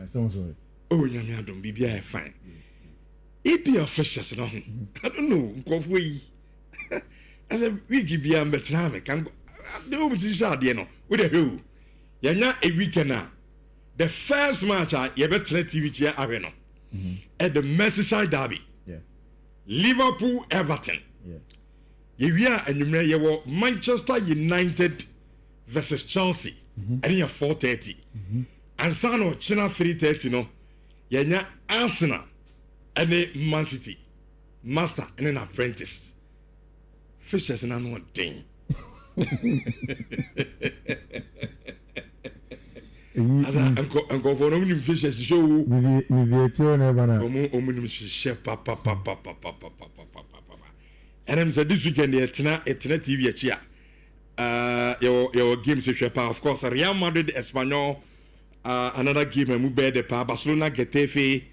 sounds right. Oh, Yamia don't be fine. EPL fixtures, no. I don't know. Go for ye. As a week be a better can go. No, Mrs. Sardiano, with a who. Yana a weekend now. The first match at Yabet TV Arena at the Merseyside Derby. Yeah. Liverpool Everton. Yeah. And you may Manchester United versus Chelsea. And you're 4:30. And son of China 3:30, no. Yanya Arsenal and Man City. Master and an apprentice. Fishers and one thing. As Uncle for no fishes show. With your children, chef, papa. And I'm said this weekend, it's not TV at here. Your games, of course, Real Madrid, Espanyol, another game, and Mube de Pa, Barcelona, Getafe,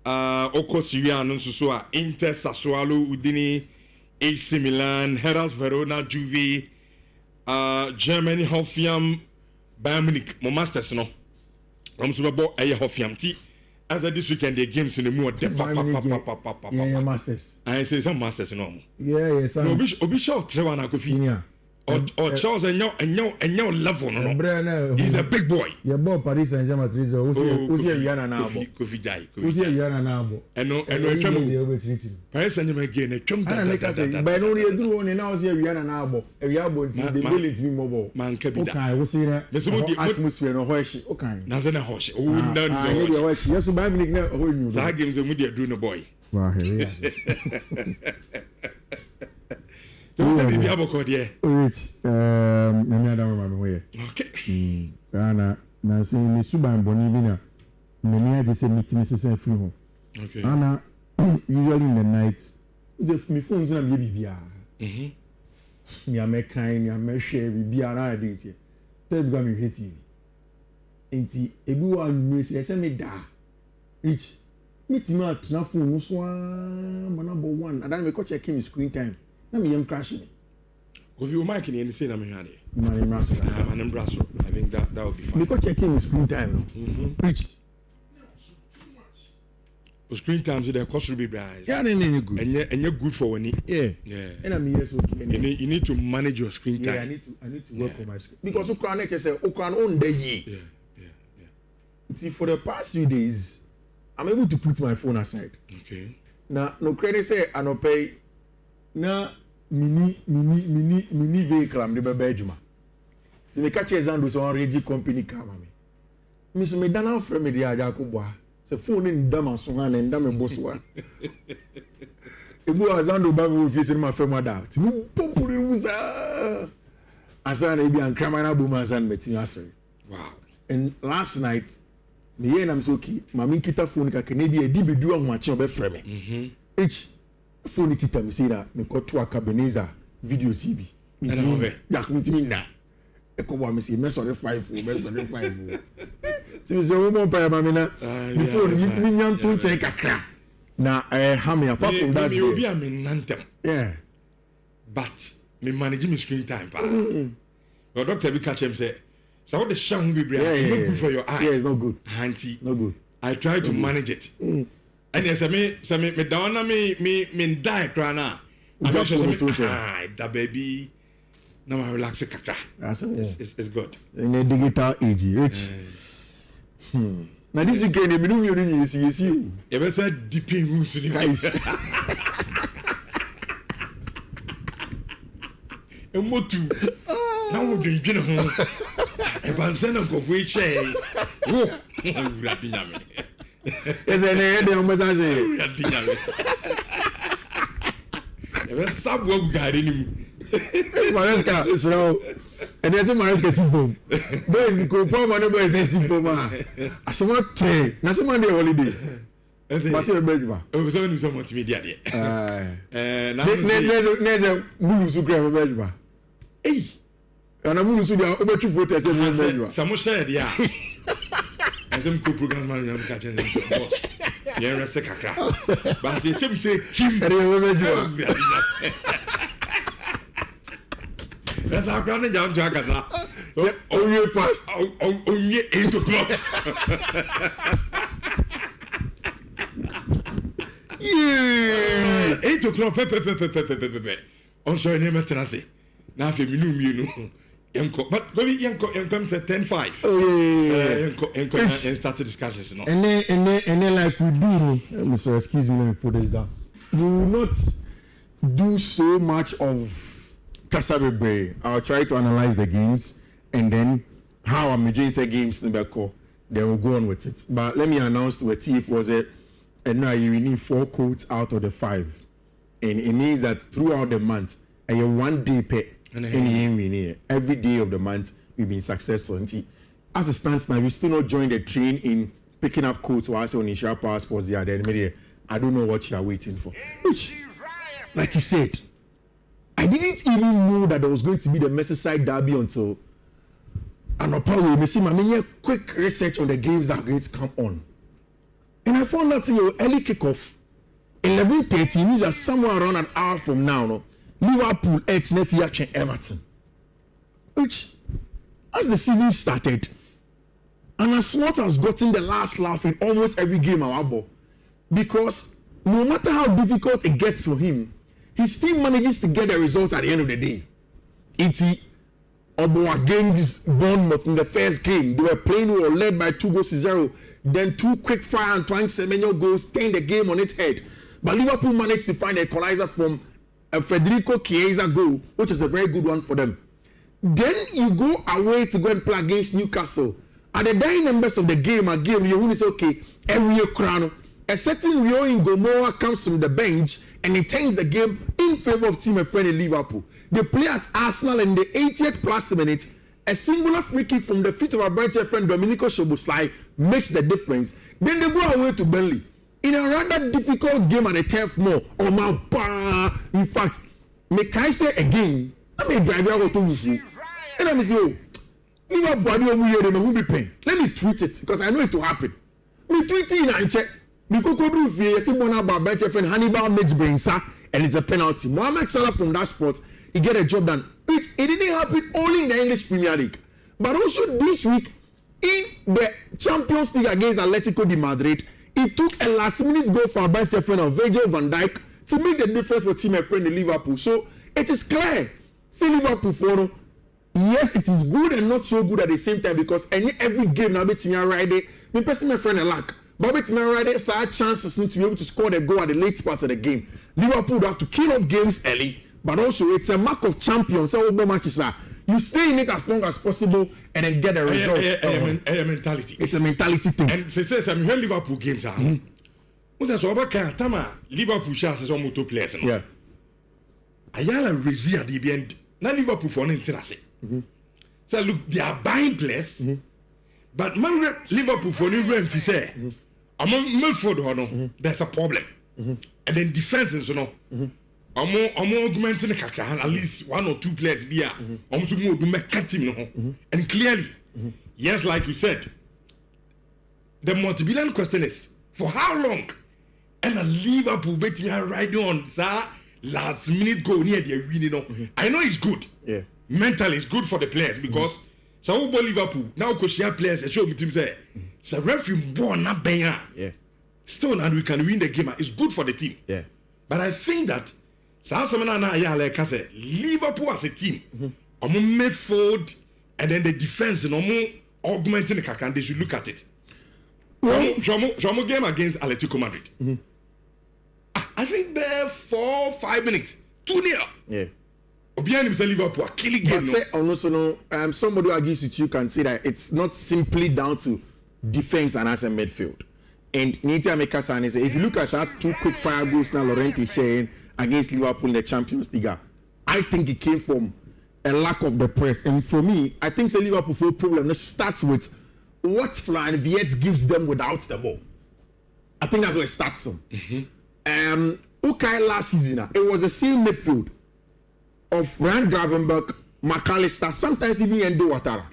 Oko Syria, Nonsusua, Inter, Sassuolo, Udini, AC Milan, Hellas Verona, Juve, Germany, Hoffenheim, Bayern Munich, my masters, no. I'm Super Bowl, Hoffenheim. As this weekend, the games in the more yeah, masters. I say some masters, no. Yeah, yes, no, be sure Trevor Nakofi. Or Charles and your level, no. He's a big boy. Your boy Paris Saint-Germain, who's here, Yana now? Who's here, Yana now? And no, Paris Saint-Germain again, a chum. But only a drew on now, here, Yana now. A Yabo, the village be mobile. Man, I was in a atmosphere no horse. Okay, Nazana horse. Oh, no, yes, so bad. I games a media do no boy. Rich, okay. Anna, now saying the Suban Bonivina, many just say meeting Mrs. Free home. Okay. Anna, usually in the night, if my phone's not baby. Me, I make kind, I make share, we be around it here. Tell me, you hate TV. And see, everyone may say, me da. Rich, meet him at na phone, my number one, and then we go check him screen time. Let me crashing. If you mic in say I'm here. I think that would be fine. Because checking the screen time. Rich. Screen time so the cost will be bright. Yeah, good. And you're good for when yeah. And I'm yes okay. You need to manage your screen time. Yeah, I need to work on my screen. Because Ukran say Ukran own the year. Yeah. See, for the past 3 days, I'm able to put my phone aside. Okay. Now no credit say I no pay na mini vehicle am de be bedjuma. Se me catch example so on regi company car mami. Me so me dana frame me dia ja ko boa. Se phone ni ndam so han na ndam e boso a. Ebu azando ba we fi se ma fe mo da. Ti mu populi musa. Asana e bi an kramana bu ma san metin asori. Wow. And last night me yen am so okay. Mami kita phone ka ke bi e di bedu ahun a che obe frame me. Phone kita me say that me got to a Cabernet video CB. Yeah, me na. E ko wa me say me sorry 5. So me say o mo pa ma me na. The phone me nyam to check kakra. Na ha me apart from that. Me obi am nantem. Yeah. But me manage my screen time pa. Your doctor be catch him say, "So what the sound be bring? It's not good for your eye." Yeah, it's not good. Auntie. Not good. I try to manage it. And yes, me down na me die crana. I just that baby. Now I relax kakra. It's good. In a digital age, rich. Now this weekend, me no you see. You be say deep in roots in guys. Emotu. Now we drink home. E ban say na go for share. Wo, ura dinyame. Eze ne de message. Ura dinyame. E be sabo gari ni. Maresca, so and there's a Maresca simple. Boys go for money boys dey simple ma. Asoma tey, na say Monday holiday. Mas e bedwa. O so ni so multimedia dey. Na neze mulu su grab bedwa. Ei. Ana mulu su dia obetu protest e bedwa. Samo share dia. Azem ko program man ya ka chen boss. Ye rese kakra. Ba say kim. Bedwa. That's our grand jam to Akasa. So only fast. Only 8 o'clock. Yeah. 8 o'clock. Pepe. On sorry, name tenancy. Now if you know. But go Yanko said 10-5. Oh yeah. And started discussions. No. And then like we do, so excuse me, let me put this down. We will not do so much of Kasabebre. I'll try to analyze the games and then how I'm enjoying the games in the call. Then we'll go on with it. But let me announce to a TF was it, and now you need 4 quotes out of the 5. And it means that throughout the month, and you're 1 day pay. Every day of the month we've been successful. And as it stands now, we still not joined the train in picking up quotes or also on initial passports there. Then I don't know what you are waiting for. Like you said, I didn't even know that there was going to be the Merseyside derby until I quick research on the games that are going to come on. And I found out your early kickoff 11:30 means that somewhere around an hour from now, no, Liverpool at Everton. Which, as the season started, and as Snot has gotten the last laugh in almost every game our ball, because no matter how difficult it gets for him, his team manages to get the results at the end of the day. Against Bournemouth in the first game, they were playing well, led by 2-0. Then 2 quick fire and Antoine Semenyo goals turned the game on its head. But Liverpool managed to find a equalizer from a Federico Chiesa goal, which is a very good one for them. Then you go away to go and play against Newcastle. At the dying members of the game, you want to say, okay, every crown. A certain Rio in Gomorrah comes from the bench and he turns the game in favor of team friend in Liverpool. They play at Arsenal in the 80th plus minute. A singular free kick from the feet of our Brighton friend Domenico Szoboszlai makes the difference. Then they go away to Burnley in a rather difficult game at the 10th more. Oh my! In fact, may I say again? I may drive out to you. And I say, oh, Liverpool will be paying. Let me tweet it because I know it will happen. Me tweet it and check. Because do fear, see one about Brighton friend Hannibal makes brainsa and it's a penalty. Mohamed Salah from that spot, he get a job done. Which it didn't happen only in the English Premier League, but also this week in the Champions League against Atletico de Madrid, it took a last-minute goal for Brighton friend of Virgil van Dijk to make the difference for team friend in Liverpool. So it is clear, see Liverpool for yes, it is good and not so good at the same time because every game now betting right there, me person my friend a lack. But betting right there, so chances to be able to score the goal at the late part of the game. Liverpool would have to kill off games early. But also, it's a mark of champions. So, matches are you stay in it as long as possible and then get a result. A mentality. It's a mentality thing. And says I'm hearing Liverpool games. What's that? So, about Tama Liverpool shares as almost 2 players. Yeah. Ayala Rizzi at the end. Now Liverpool for an interest. So look, they are buying players, but man, Liverpool for new rent. He say, among Midfield, there's a problem, and then defense is I'm augmenting the kakra at least 1 or 2 players be almost more do make team and clearly yes, like you said, the multi-billion question is for how long and a Liverpool bet me riding on that last minute goal near the winning. I know it's good, mentally it's good for the players because so Liverpool now because share players and show me team say so referee born not being still now we can win the game. It's good for the team, but I think that Liverpool as a team, midfield and then the defense, augmenting the kakan. They should look at it. Jomo game against Atletico Madrid. I think there 4-5 minutes, 2-0. Yeah. Obianim himself Liverpool killing game. But somebody who agrees with you can say that it's not simply down to defense and as a midfield. And Nita Mekasan is if you look at that 2 quick fire goals now, Laurenti sharing against Liverpool in the Champions League, I think it came from a lack of the press. And for me, I think the Liverpool full problem starts with what Florian Wirtz gives them without the ball. I think that's where it starts from. Last season, it was the same midfield of Ryan Gravenberch, McAllister, sometimes even Endo Ouattara.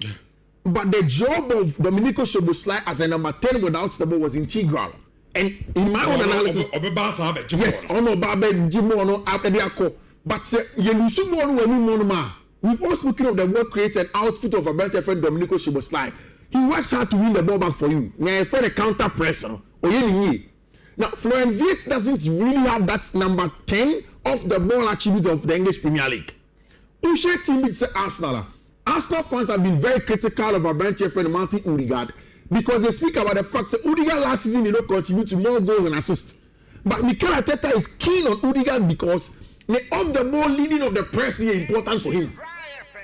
But the job of Domenico Szoboszlai as a number 10 without the ball was integral. And in my own analysis, yes, but you lose one when you We've all spoken of the work rate and output of a better friend Domenico Szoboszlai. He works hard to win the ball back for you. Now, for the counter pressure, now Florian Wirtz doesn't really have that number 10 of the ball attribute of the English Premier League. Ushe team say Arsenal. Arsenal fans have been very critical of Abrante friend Martin Odegaard because they speak about the fact that Odegaard last season did not contribute to more goals and assists. But Mikel Arteta is keen on Odegaard because the off the ball leading of the press is important for him.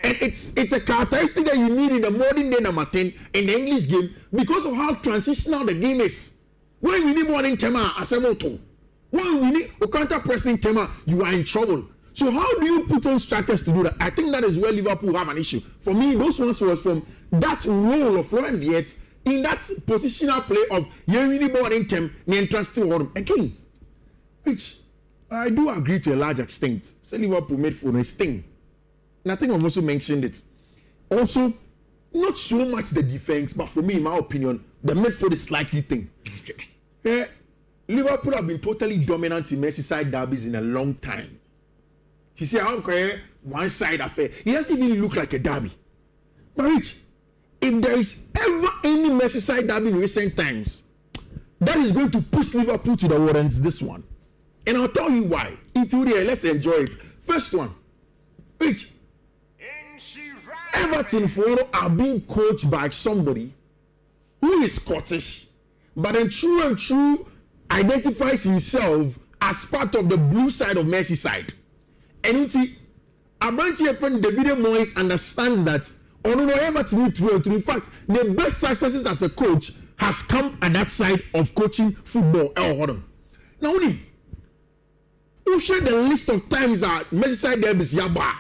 And it's a characteristic that you need in the modern day number 10 in the English game because of how transitional the game is. When we need more in Tema, Asemoto. When we need a counter pressing Tema, you are in trouble. So how do you put on structures to do that? I think that is where Liverpool have an issue. For me, those ones were from that role of Florian Wirtz in that positional play of you really more in Tem, the entrance to order. Again, which I do agree to a large extent. So Liverpool made for a sting. And I think I've also mentioned it. Also, not so much the defense, but for me, in my opinion, the midfield is slightly thing. Okay. Liverpool have been totally dominant in Merseyside derbies in a long time. You see how one side affair. It doesn't even look like a derby. But Rich, if there is ever any Merseyside derby in recent times, that is going to push Liverpool to the warrants this one. And I'll tell you why. Let's enjoy it. First one, Rich, Everton are being coached by somebody who is Scottish, but then true and true identifies himself as part of the blue side of Merseyside. And you see, Abrante friend David Moyes understands that Everton in fact, the best successes as a coach has come at that side of coaching football. Now, who share the list of times that Merseyside derbies Yaba?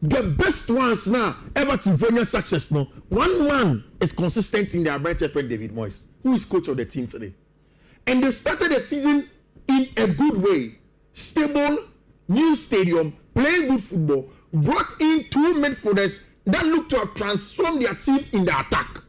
The best ones now, Everton very success now. One man is consistent in their Abrante friend David Moyes, who is coach of the team today. And they started the season in a good way. Stable, new stadium, playing good football, brought in two midfielders that look to have transformed their team in the attack.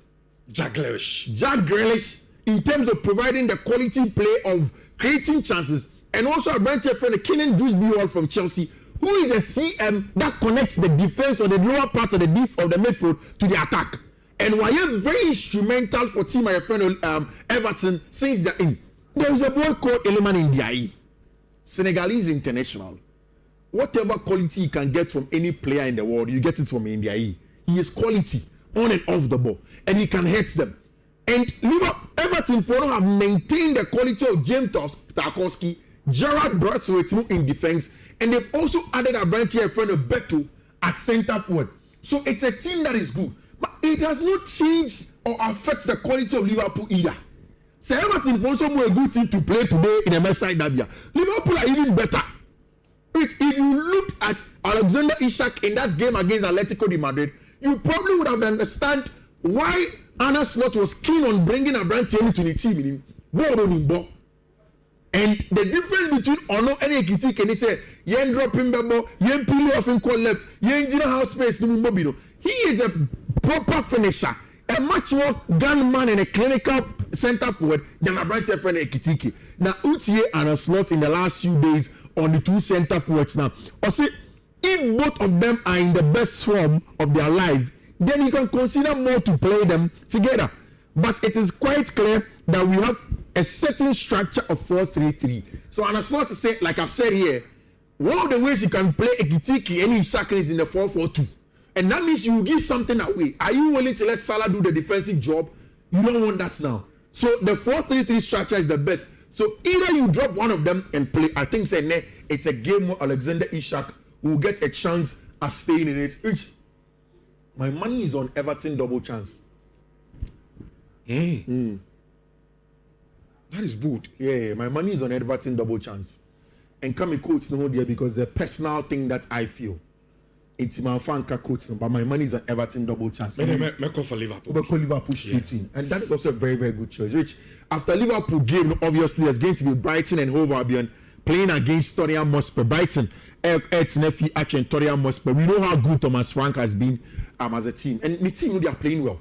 Jack Grealish, in terms of providing the quality play of creating chances, and also a branch friend, Kenan Dewsbury from Chelsea, who is a CM that connects the defense or the lower part of the midfield to the attack. And why are very instrumental for team my friend Everton since they're in. There is a boy called Eleman Ndiaye, Senegalese international. Whatever quality you can get from any player in the world, you get it from Ndiaye. He is quality on and off the ball, and he can hit them. And Everton have maintained the quality of James Tarkowski, Gerrard Braithwaite in defense, and they've also added a branch here friend of Beto at centre forward. So it's a team that is good, but it has not changed or affect the quality of Liverpool either. So Everton is also a good team to play today in the Merseyside derby. Liverpool are even better. If you looked at Alexander Isak in that game against Atletico de Madrid, you probably would have understood why Arne Slot was keen on bringing a branch to the team. And the difference between Ono and Ekiti can say, yen drop him babo, yen peel off in call left, yen jina house space no mobile. He is a proper finisher, a much more gunman and a clinical center forward than a branch friend Ekitiki. Now Utie and a slot in the last few days on the two center forwards now. Or say if both of them are in the best form of their life, then you can consider more to play them together. But it is quite clear that we have a certain structure of 4-3-3. So and as not to say, like I've said here, one of the ways you can play Ekitiki and Isak is in the 4-4-2. And that means you will give something away. Are you willing to let Salah do the defensive job? You don't want that now. So the 4-3-3 structure is the best. So either you drop one of them and play. I think it's a game where Alexander Isak will get a chance at staying in it. Which my money is on Everton double chance. That is good. Yeah, my money is on Everton double chance. And come quotes no there because the personal thing that I feel. It's my fan quotes, but my money is on Everton double chance. Me call for Liverpool. But call Liverpool straight in. And that is also a very, very good choice. Which after Liverpool game, obviously there's going to be Brighton and Hove Albion playing against Tottenham Hotspur. Brighton, Nefi, Action, Tottenham Hotspur. We know how good Thomas Frank has been as a team. And the team, they are playing well.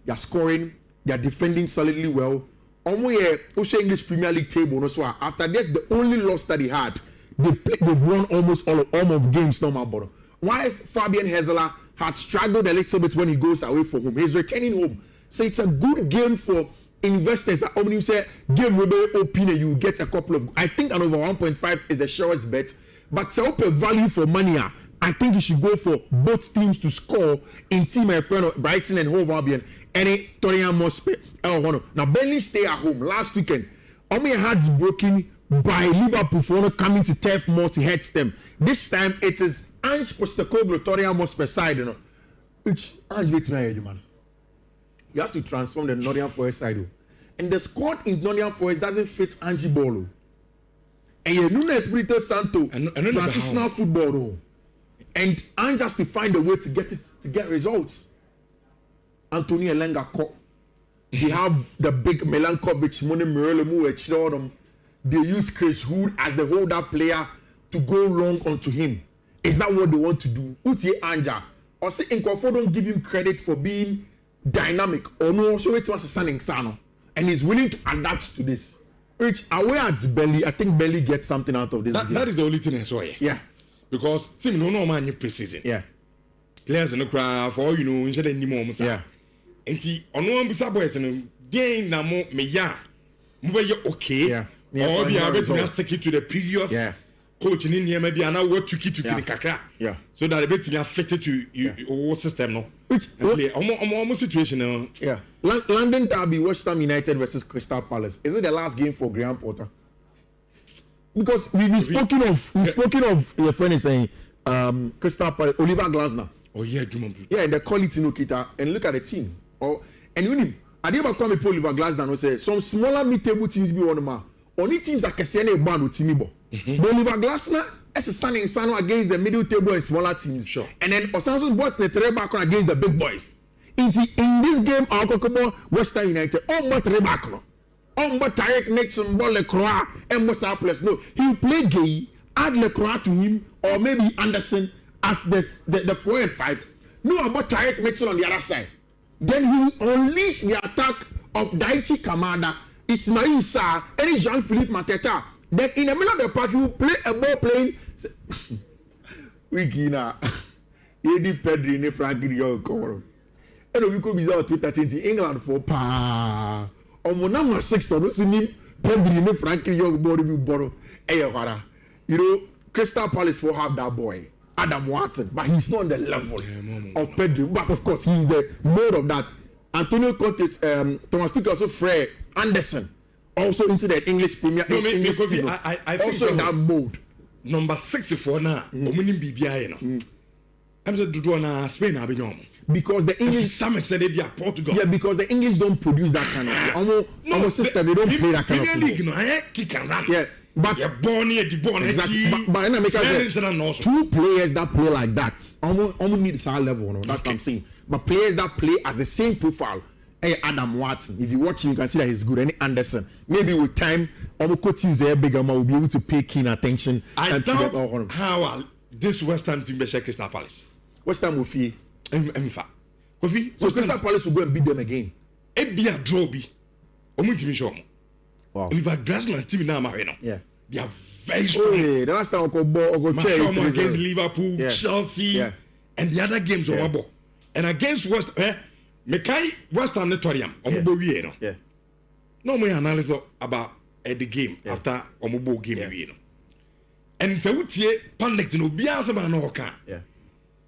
They are scoring. They are defending solidly well. Also English Premier League table. So after this, the only loss that they had, they've won almost all of games. No matter. Whilst Fabian Hezler had struggled a little bit when he goes away from home, he's returning home. So it's a good game for investors. That only say game will be open and you get a couple of. I think an over 1.5 is the surest bet. But to open value for money, I think you should go for both teams to score in team and friend of Brighton and Hove Albion. Any Tottenham Hotspur. Now Burnley stay at home last weekend. All my hearts broken by Liverpool for coming to Turf Moor to head them. This time it is Ange Postecoglou Tottenham Hotspur side, which Ange beats me, man. He has to transform the Nottingham Forest side, and the squad in Nottingham Forest doesn't fit Ange ball. And you know Espirito Santo transitional football, and Ange has to find a way to get results. Anthony Elenga caught. They have the big Milankovic, Mone Mirelemu, Richardo. They use Chris Hood as the holder player to go long onto him. Is that what they want to do? Utie Anja. Or say Nkofo don't give him credit for being dynamic. Or no, so it was a standing Sano. And he's willing to adapt to this. Which away at Belly, I think Belly gets something out of this game. That is the only thing I saw here. Yeah. Because team no man pre-season. Yeah. Players in the crowd for all you know, instead of any more. Yeah. And see, on one bisa boys and game na mo me ya. Move okay. Yeah. Or be able to stick it to the previous coach in India, maybe and now what to keep to kakra. Yeah. So that a bit to affect it to your system no. Which play almost situation now. Yeah. London Derby, West Ham United versus Crystal Palace. Is it the last game for Graham Potter? Because we've spoken of your friend is saying Crystal Palace, Oliver Glasner. Oh yeah, Juma. Yeah, and the quality no kita and look at the team. And you know, I didn't come with Oliver Glasner and say some smaller mid-table teams be one more. Only teams that can see any band with Timmy Bo. But Oliver Glasner is a standing Sano against the middle table and smaller teams. Sure. And then Osamson bought the three back against the big boys. In this game, I'll talk about Western United. Oh, but three back no. Oh, but Tarek Nixon, ball Lecroix, and Mosa plus no. He'll play Gay, add Lecroix to him, or maybe Anderson as the 4 and 5. No, about Tarek Nixon on the other side. Then he will unleash the attack of Daichi Kamada, Ismail Sarr, and Jean-Philippe Mateta. Then in the middle of the park, he will play a ball playing. Wigina, Eddie Pedri, ne Frankie Yoko. And we could be out Twitter saying England for pa. Or number 6 or so name Pedri, ne Frankie Yoko, body will borrow. You know, Crystal Palace will have that boy, Adam Watson, but he's not on the level of Pedri. But of course, he's the mode of that. Antonio Conte, Thomas Tuchel, also Fred Anderson. Also into the English Premier League. I think also in that mode. Number 64 now. I'm just doing a Spain. Because the English, some extent they be a Portugal. Yeah, because the English don't produce that kind of almost system. They don't play that kind of football. League, no, I kick and run. Yeah, but you're born here, the born exactly. But in America, two players that play like that almost need the same level. No? That's what I'm saying. But players that play as the same profile. Hey, Adam Watson, if you watch him, you can see that he's good. And Anderson, maybe with time, almost teams are bigger, will be able to pay keen attention. I doubt how this West Ham team will shake Crystal Palace. West Ham will feel. So Crystal Palace will go and beat them again. It be a draw. Wow. Oliver Glasner team now, yeah, they are very strong. The last time I go against Liverpool, Chelsea, and the other games over ball. And against West Ham Notorium, yeah. No more analysis about the game after Omobo game. And so we see panic to no bias about no can. Yeah.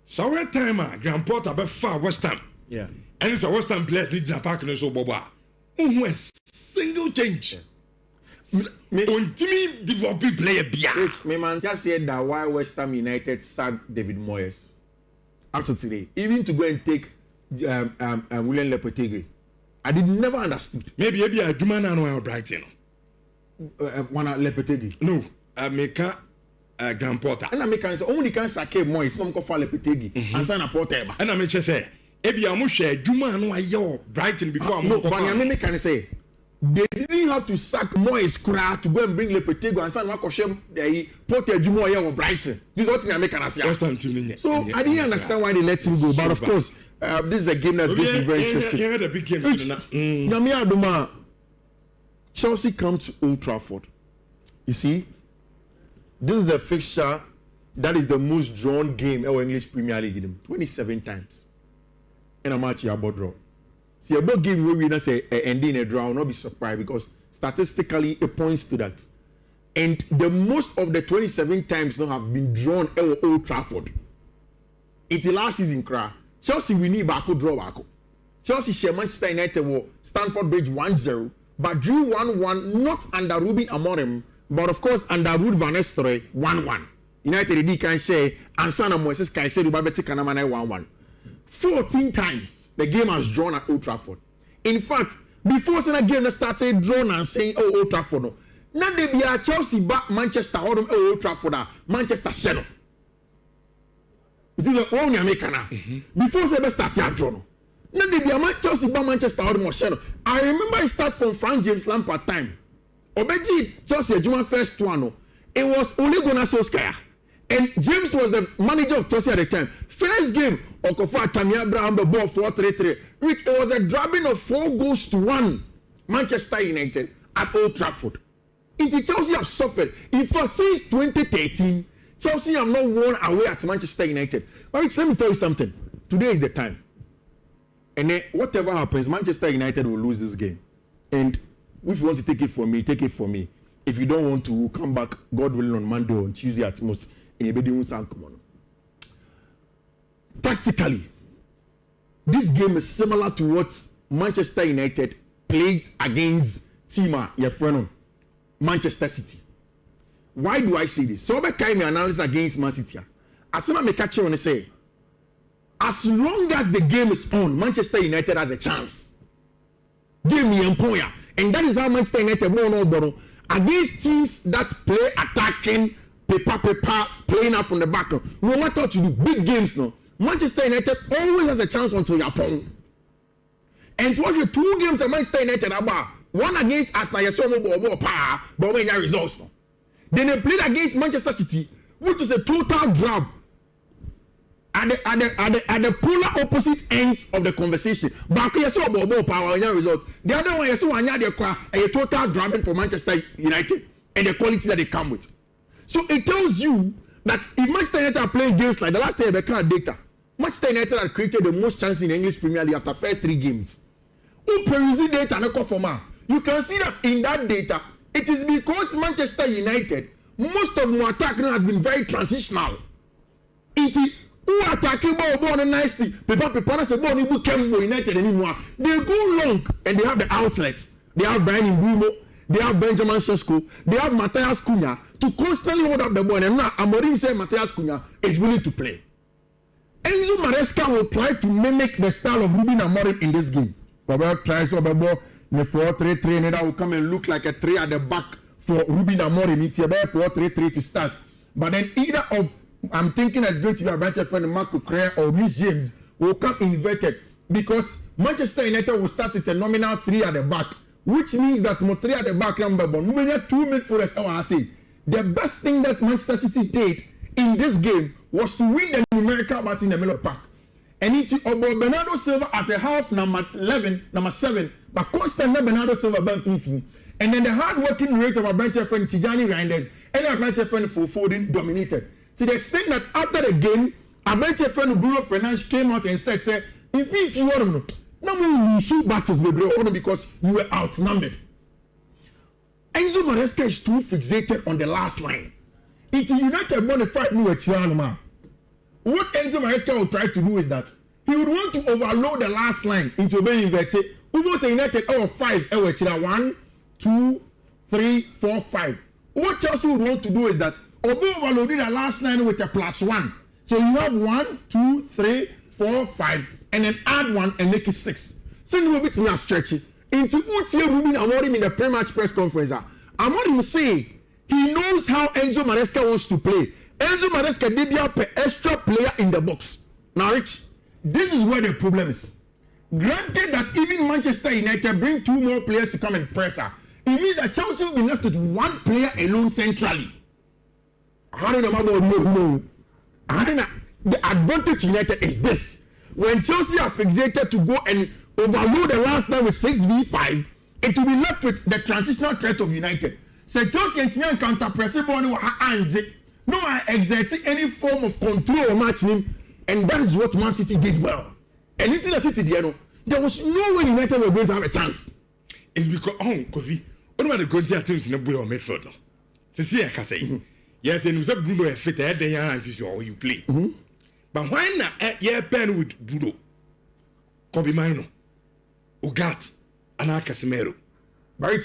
So every time Grand Porter about far West Ham. Yeah. And it's a West Ham players lead the park and so Boba. A single change. On Timmy developing player bia. My man just said that why West Ham United sacked David Moyes. Up to today, even to go and take William Lopetegui. I did never understood. Maybe a Jumana no Brighton. One Lopetegui. No, I make Grand Porter. And I make only can sack Moyes. Some go for Lopetegui and sign a Porter. And I make say, Ebi amushe Jumana no ayo Brighton before I'm no. But I mean, can say they didn't have to sack Moyes to go and bring Lopetegui and sign Makoshem. Porter Jumana or Brighton. This is what I make can say. So I didn't understand why they let him go. But of course. This is a game that's going to be very interesting. You had a big game. Chelsea come to Old Trafford. You see, this is a fixture that is the most drawn game in English Premier League. 27 times. And a match you about draw. See, a ball game where we not say ending a draw, I will not be surprised because statistically it points to that. And the most of the 27 times now have been drawn at Old Trafford. It's the last season, Chelsea we need Barca draw Barca. Chelsea share Manchester United were Stamford Bridge 1-0, but drew 1-1 not under Ruben Amorim, but of course under Ruud van Nistelrooy 1-1. United can share and Sana Moises Kai said Ubabeti Kanamane 1-1. 14 times the game has drawn at Old Trafford. In fact, before the game started drawn and saying Old Trafford no. Now they be a Chelsea back Manchester or Old Trafford Manchester Shadow. It is the only American. Before they started drawn. Now they be a Chelsea back Manchester or Shadow. I remember it start from Frank James Lampard time. Obeji Chelsea Juma first one. It was Ole Gunnar Solskjaer. And James was the manager of Chelsea at the time. First game, Okafor Tammy Abraham the ball 4-3-3, which it was a drubbing of 4-1 Manchester United at Old Trafford. Into Chelsea have suffered. In fact, since 2013, Chelsea have not won away at Manchester United. But Rich, let me tell you something. Today is the time. And then whatever happens, Manchester United will lose this game. And if you want to take it from me, take it from me. If you don't want to, we'll come back, God willing, on Monday or Tuesday at most. Tactically, this game is similar to what Manchester United plays against Tima, your friend, Manchester City. Why do I say this? So I kind of analysis against Man City. As I catch you when I say, as long as the game is on, Manchester United has a chance. Give me employer, and that is how Manchester United won against teams that play attacking. Paper, playing up from the back. No matter what you do, big games now. Manchester United always has a chance until you're pong. And to watch the 2 games at Manchester United about one against Aston Villa, but when your results now. Then they played against Manchester City, which is a total drab. At the polar opposite ends of the conversation. But you saw power when your results. The other one you saw a total drabbing for Manchester United and the quality that they come with. So it tells you that if Manchester United are playing games like the last time they can't data, Manchester United had created the most chances in the English Premier League after first 3 games. Who peruse data no conforma? You can see that in that data, it is because Manchester United, most of their attack now has been very transitional. It is who attacking ball nicely. People say ball United anymore. They go long and they have the outlets. They have Brian Mbeumo, they have Benjamin Sesko, they have Matthias Cunha to constantly hold up the ball. And now Amorim said Matthias Cunha is willing to play. Enzo Maresca will try to mimic the style of Ruben Amorim in this game. Robert tries over the ball, the 4-3-3, and that will come and look like a 3 at the back for Ruben Amorim. It's about 4-3-3 to start. But then either of, I'm thinking it's going to be a better friend, Marco Correa or Rhys James will come inverted because Manchester United will start with a nominal 3 at the back, which means that 3 at the back, number 1. We have 2 midfielders, I say. The best thing that Manchester City did in this game was to win the numerical battle in the middle of the park. And it's Bernardo Silva as a half, number 11, number 7, but constant Bernardo Silva by Fiifi. And then the hard-working rate of our branch friend Tijani Reinders and our branch friend Foden dominated. To the extent that after the game, our branch friend Bruno Fernandes came out and said, if you want to know, we shoot battles because you were outnumbered. Enzo Maresca is too fixated on the last line. It's United won the fight with Richardo. What Enzo Maresca will try to do is that he would want to overload the last line into being inverted. We want United 5 1, 2, 3, 4, 5. What Chelsea would want to do is that overloading the last line with a +1. So you have 1, 2, 3, 4, 5, and then add 1 and make it 6. So you will be to stretch it. Into Utie Ruben Amorim in the pre-match press conference. Amorim will say he knows how Enzo Maresca wants to play. Enzo Maresca did be an extra player in the box. Now, Rich, this is where the problem is. Granted that even Manchester United bring 2 more players to come and press her, it means that Chelsea will be left with 1 player alone centrally. The advantage United is this. When Chelsea are fixated to go and overload the last time with 6v5, it will be left with the transitional threat of United. So Chelsea and Tian counter press ball and No one exerting any form of control or matching, and that is what Man City did well. And into the City, there was no way United were going to have a chance. It's because Kofi, what about the Conti teams in the boy or midfield? To see, I can say, yes, and it's a Bruno fit there, then you play. But why not? Yeah, pen with Bruno, Kobe Mino, Ugat, and Casemiro. Right,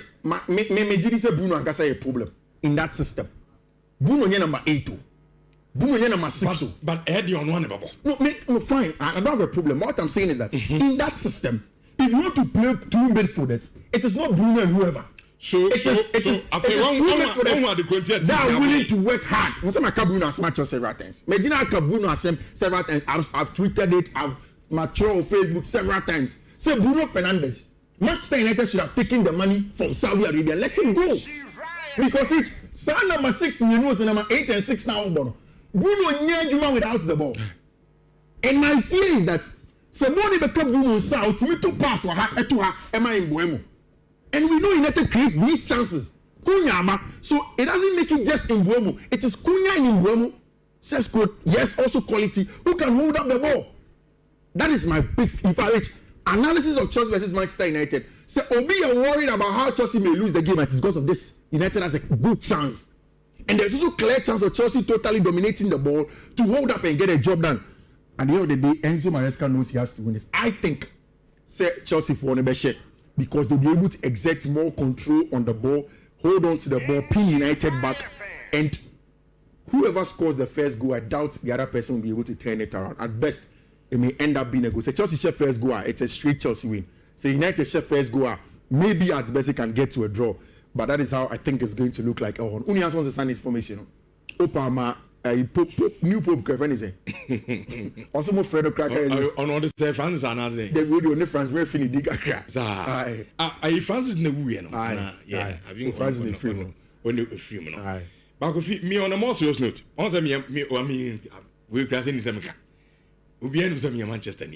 me say Bruno and Kasa a problem in that system. Bruno is number 8. Bruno is number 6. But Eddie on one bubble. No, fine. I don't have a problem. What I'm saying is that in that system, if you want to play 2 midfielders, it is not Bruno and whoever. So it is that are willing to work hard. I say my Bruno has matched several times. Medina Bruno has several times. I've tweeted it. I've matured on Facebook several times. Say Bruno Fernandes. Manchester United should have taken the money from Saudi Arabia. Let him go. Because it's number 6 and number 8 and 6 now. Bruno Nyajuma without the ball. And my fear is that somebody become Bruno South me to pass or her to her Emma in Buemo. And we know United create these chances. Kunyama. So it doesn't make it just in Buemo. It is Kunya in Buemo. Says code. Yes, also quality. Who can hold up the ball? That is my big if I reach. Analysis of Chelsea versus Manchester United. So Obi are worried about how Chelsea may lose the game, and it's because of this. United has a good chance. And there's also clear chance of Chelsea totally dominating the ball to hold up and get a job done. At the end of the day, Enzo Maresca knows he has to win this. I think Chelsea for Nebeshe because they'll be able to exert more control on the ball, hold on to the ball, pin United back, and whoever scores the first goal, I doubt the other person will be able to turn it around. At best, it may end up being a goal. Say Chelsea share first goal, it's a straight Chelsea win. Say United share first goal, maybe at best it can get to a draw. But that is how I think it's going to look like. Oh, only wants to sign this formation. Opama, new Pope Kevin is it? Also, more Fredo Cracker. On all the fans are not there. The video on the France, we're feeling Diga crack. I France is in the Wuyan. Yeah, I think France is in the film. When you film. But me on a more serious note, also me, we're crashing in Zamika. We are in Manchester.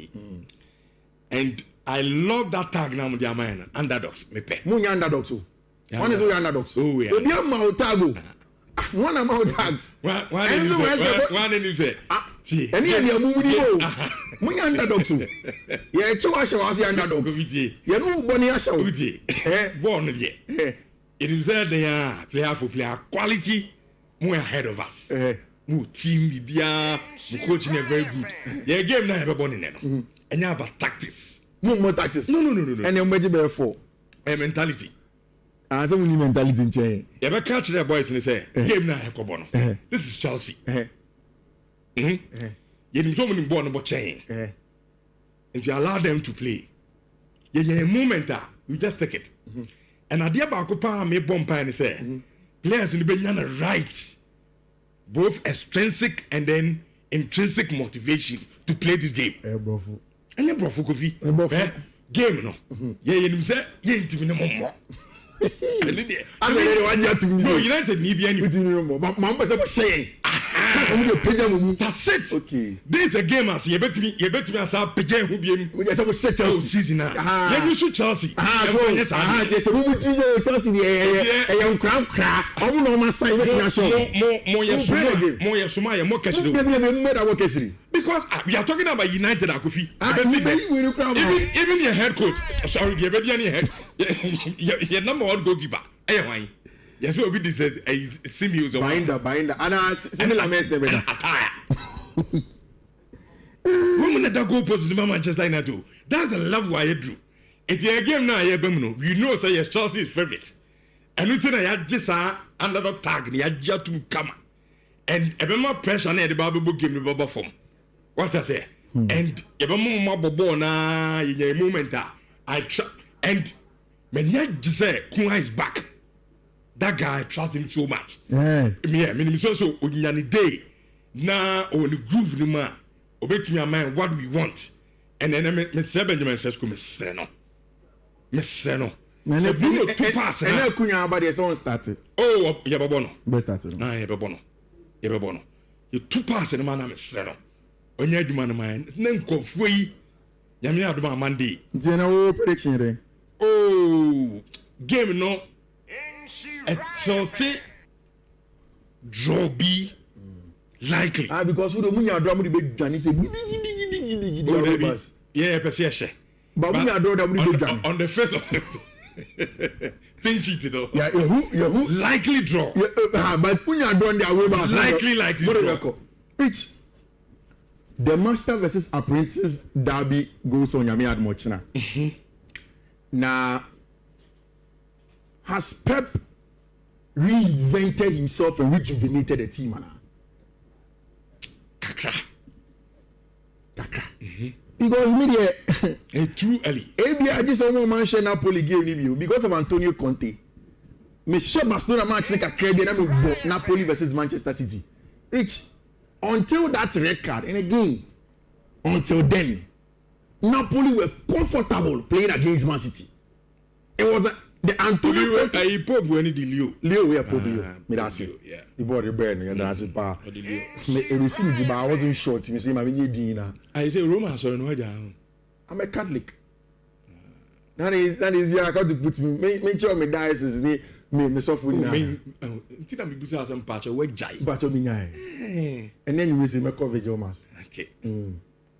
And I love that tag now with the Amana underdogs. Me pay. Munya underdogs. One is underdogs. Oh, yeah. Obi Mautago. One amount tag. One in you say. Any of your movie. Munya underdogs. Yeah, 2 hours was the underdog. You know, Bonnie Asha. Born yet. It is there they are player for player quality more ahead of us. More team, Bia, coaching a very good. Yeah, game now have a born in it. And you have a tactics. No more tactics. No. And you're ready for a mentality. As a winning mentality in change. You ever catch the boys and say, game now have a this is Chelsea. You need so many born about change. If you allow them to play, you a moment you just take it. And I dear Bakupa may bomb and say, players will be right. Both extrinsic and then intrinsic motivation to play this game. And then Bro game no. You say you ain't even more. No, United need be any. That's it. Okay. This is a game as you bet me as a pigeon who be we just have Chelsea season now. You should Chelsea. Yes, we would do Chelsea. Young crowd. I'm no man sign with national. More because we are talking about United Akufi. Even your head coach. Sorry, you better any head. Your number 1 goalkeeper. Why? Yes, we will be this Simeons or binder. And similar mess there. Women that go post to Manchester United. That's the love why I drew. It's a game now. You know, say yes, Chelsea is favorite. And we tell you just under the tag. You just to come. And a bit more pressure on the Bible game the Bible form. What I say? And a bit more ball now in a moment. I try and when you just say Kuna is back. That guy trusts him so much. Yeah, so on the day now on the groove, no man. Obey me, man. What do we want? And then Mr. Benjamin says, "Come, Mr. No." So Bruno 2 passes. And now Kunya about his own started. Oh, Yababono. Best started. Yababono. You 2 passes, man. Mr. No. On your demand, man. Name Kofui. Yamina Duma Monday. General prediction there. Oh, game no. Exalté, Joby, Likely. Because who the munya draw money be Johnny say. Yeah, per But munya draw that money be Johnny. On the first of pinch it though. Yeah, who likely draw. Yeah, but munya draw their way back. Likely draw. Which the master versus apprentice derby goes on Yami Admochina. Now, has Pep reinvented himself and rejuvenated the team? Kakra. Because media too early. Maybe I just want to mention Napoli game because of Antonio Conte. Me sure Barcelona match like a credit and Napoli versus Manchester City. Rich, until that red card, and again, until then, Napoli were comfortable playing against Man City. It was the Antonio Conte. I pop when the Leo. Leo, we are probably me that's it. Yeah. He bought the bread and that's it. Pa. Leo. Me I wasn't short. Me say my dinner. I say Roma so no down. I'm a Catholic. That is yeah. I got to put me sure me diocese me suffer now. Until I'm busy as some patch away jai. But me nyai. And then you will see me cover your mass. Okay.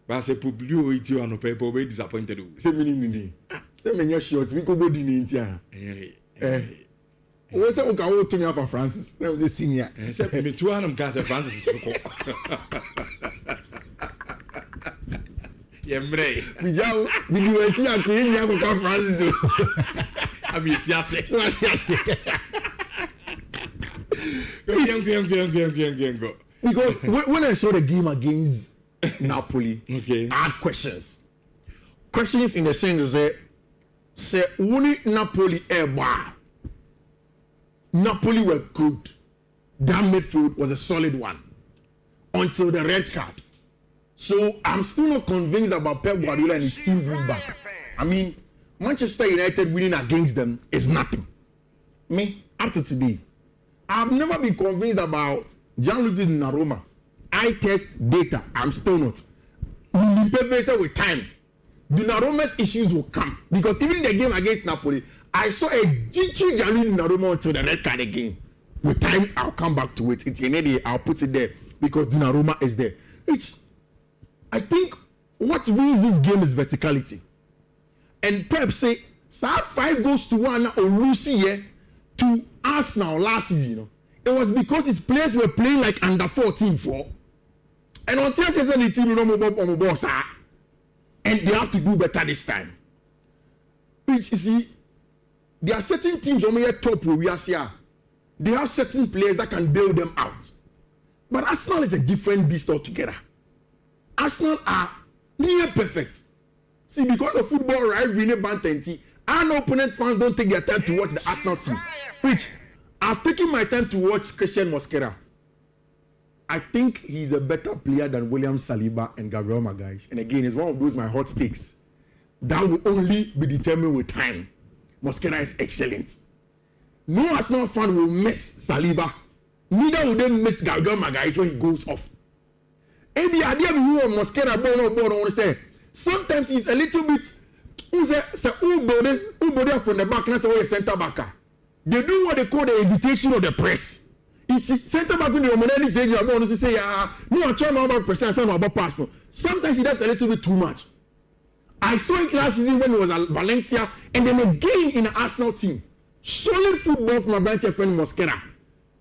But I say Publio it you no paper we disappointed. Say me. Say me your short. We go di ni ntia. Wọ́n sẹ́ o ka o tún yà fà Francis ẹ̀ ọ́ sẹ́ senior. Sẹ́ mi tún ànàm ká sẹ́ Francis sọ̀kọ̀. Yẹ mìíràn. Bìjà o bìdì wẹ̀ tí a kì í yà kó ká Francis o. Àbí etí àtẹ. Go. Because when I saw the game against Napoli, okay. I had questions. Questions in the sense that say only Napoli bar. Napoli were good. That midfield was a solid one until the red card. So I'm still not convinced about Pep Guardiola and his team winning back. I mean, Manchester United winning against them is nothing. Me, up to today, I've never been convinced about Gianluigi Donnarumma. I test data. I'm still not. With time, Donnarumma's issues will come because even the game against Napoli, I saw a Gigi Gianluigi Donnarumma until the red card again. With time, I'll come back to it. It's in any I'll put it there because Donnarumma is there. Which I think what wins this game is verticality. And Pep say, "Sir, 5-1 or Lucy here to Arsenal last season. You know, it was because his players were playing like under 14 for, and until he said the team no boss, and they have to do better this time. Which you see, there are certain teams on the top where we are here. They have certain players that can bail them out. But Arsenal is a different beast altogether. Arsenal are near perfect. See, because of football rivalry and banter, our opponent fans don't take their time to watch the Arsenal team. Which I've taken my time to watch Christian Mosquera. I think he's a better player than William Saliba and Gabriel Magalhaes. And again, it's one of those my hot takes. That will only be determined with time. Mosquera is excellent. No Arsenal fan will miss Saliba. Neither will they miss Gabriel Magalhaes when he goes off. And the idea we want Mosquera born on say sometimes he's a little bit who body from the back and say center backer. They do what they call the invitation of the press. It's center back in the Romanelli stage. I want to say, no, I'm trying about percent, some about pass. No. Sometimes he does a little bit too much. I saw it last season when he was at Valencia, and then again in the Arsenal team. Solid football from my branch friend Mosquera.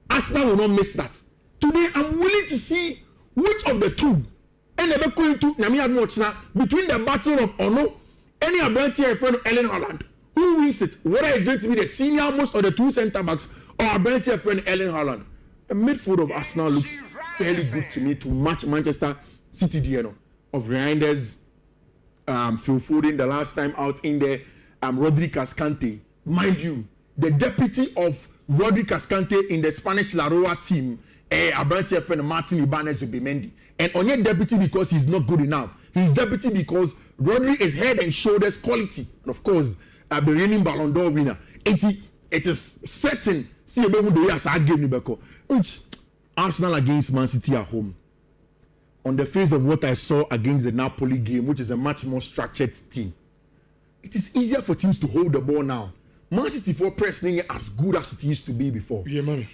Arsenal will not miss that. Today, I'm willing to see which of the two, and they're going to between the battle of Ono, any branch friend Ellen Holland. Who wins it? Whether it's going to be the senior most or the two centre backs or our branch friend Ellen Holland. The midfield of Arsenal looks fairly good to me to match Manchester City DNA of Reinders, Phil Foden the last time out in there, Rodri Cascante. Mind you, the deputy of Rodri Cascante in the Spanish La Roa team, our branch friend Martin Ibanez Zubimendi. And on your deputy because he's not good enough. He's deputy because Rodri is head and shoulders quality. And of course, the reigning Ballon d'Or winner. It is certain. See a game which Arsenal against Man City at home. On the face of what I saw against the Napoli game, which is a much more structured team, it is easier for teams to hold the ball now. Man City for pressing as good as it used to be before. Yeah, money.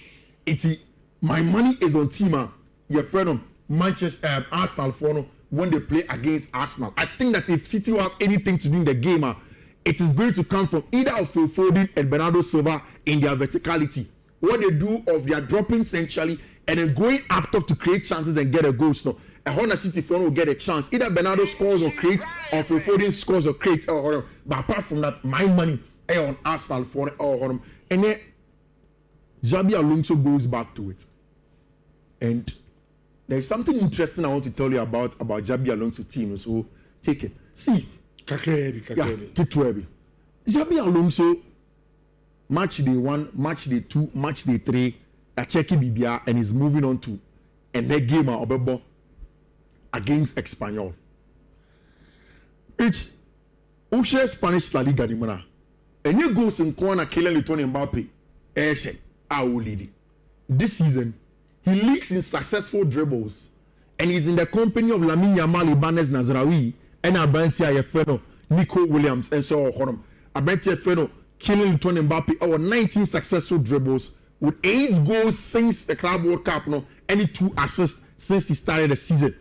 My money is on team your friend Manchester Arsenal for when they play against Arsenal. I think that if City will have anything to do in the game, it is going to come from either of Phil Foden and Bernardo Silva in their verticality. What they do of their dropping centrally and then going up top to create chances and get a goal. So a Honda City fan will get a chance. Either Bernardo scores or creates, or Phil Foden scores or creates. But apart from that, my money on Arsenal for and then Xabi Alonso goes back to it. And there's something interesting I want to tell you about Xabi Alonso team. So take it. See. Xabi Alonso, match day 1, match day 2, match day 3, a checky BBR and is moving on to and that game Obebo against Espanyol. It's Ushe Spanish La Liga Dimana. And you go in corner Kylian Mbappe, Eshe, Aulidi. This season, he leads in successful dribbles and he's in the company of Lamine Yamal, Ibanez Nazraoui, and Abantia Yefeno, Nico Williams, and so on. Abantia Yefeno, Kylian Mbappe, our 19 successful dribbles with 8 goals since the Club World Cup, any 2 assists since he started the season.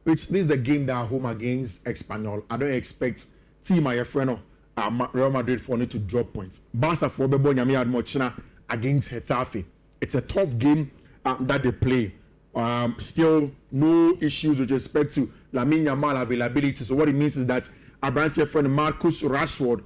Which this is a game that are home against Espanyol. I don't expect team Ayefreno, Real Madrid for need to drop points. Barca for Bebo Nyami Admochina against Getafe. It's a tough game that they play. Still no issues with respect to Lamine Yamal availability. So what it means is that Abrante friend Marcus Rashford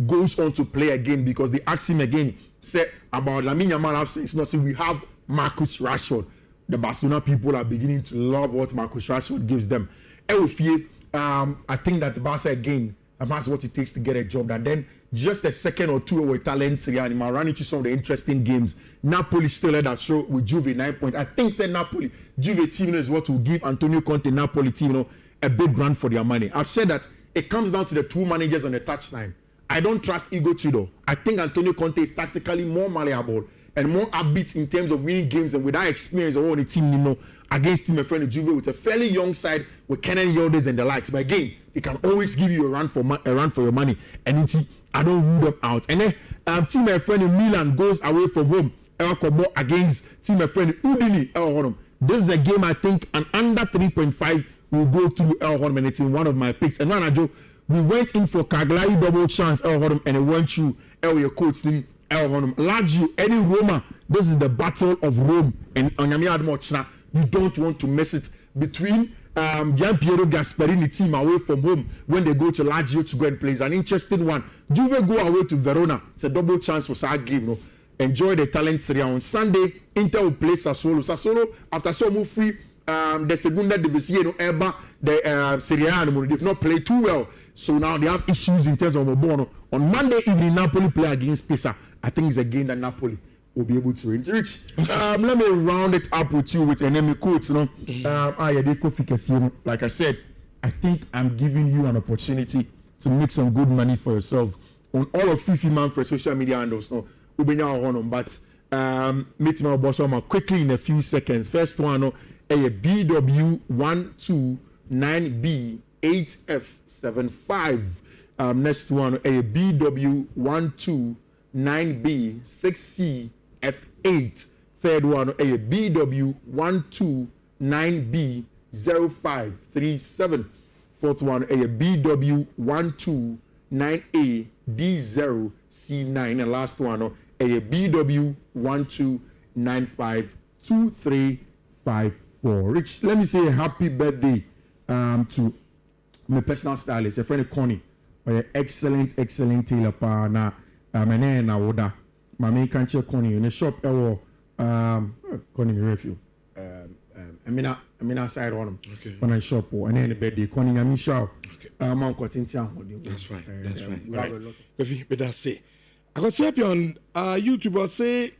goes on to play again because they asked him again, said about Lamine Yamal absence. No, so we have Marcus Rashford. The Barcelona people are beginning to love what Marcus Rashford gives them. I think that Barca again, that's what it takes to get a job. And then just a second or two with talent, Serie A, and I ran into some of the interesting games. Napoli still had that show with Juve 9 points. I think said Napoli, Juve team is what will give Antonio Conte Napoli team a big run for their money. I've said that it comes down to the 2 managers on the touchline. I don't trust Igor Tudor. I think Antonio Conte is tactically more malleable and more upbeat in terms of winning games and with that experience on the team, against Team Friend Juve with a fairly young side with Kenan Yildiz and the likes. But again, they can always give you a run for your money. And I don't rule them out. And then Team Friend Milan goes away from home against Team Friend Udine. This is a game I think an under 3.5 will go through and it's in one of my picks. And Joe, we went in for Cagliari double chance and it went through your coach team. Lazio, any Roma, this is the battle of Rome and Onyami Admochna. You don't want to miss it between Gian Piero Gasperini team away from home when they go to Lazio to go and play. It's an interesting one. Juve go away to Verona. It's a double chance for that game. Enjoy the talent Serie A on Sunday. Inter will play Sassuolo. Sassuolo after some move free the Segunda Divisione Eba the Serie A they've not played too well. So now they have issues in terms of Obono. On Monday evening, Napoli play against Pisa. I think it's a game that Napoli will be able to win. Rich, let me round it up with you with enemy quotes. Like I said, I think I'm giving you an opportunity to make some good money for yourself on all of Fiifi Manfred social media handles. But meet my boss quickly in a few seconds. First one, a BW129B8F75. Next one, a BW129B6CF8. Third one, a BW129B0537. Fourth one, a BW129AD0C9. And last one, a BW12952354. Rich, let me say a happy birthday to my personal stylist, a friend Connie. Excellent tailor pa na my name na woda. My main country Connie in the shop Connie refuge. Amina side on him. Okay. When I shop and then the birthday Connie Amisha. That's fine. That's fine. Right. If you better say I got see up on YouTube or say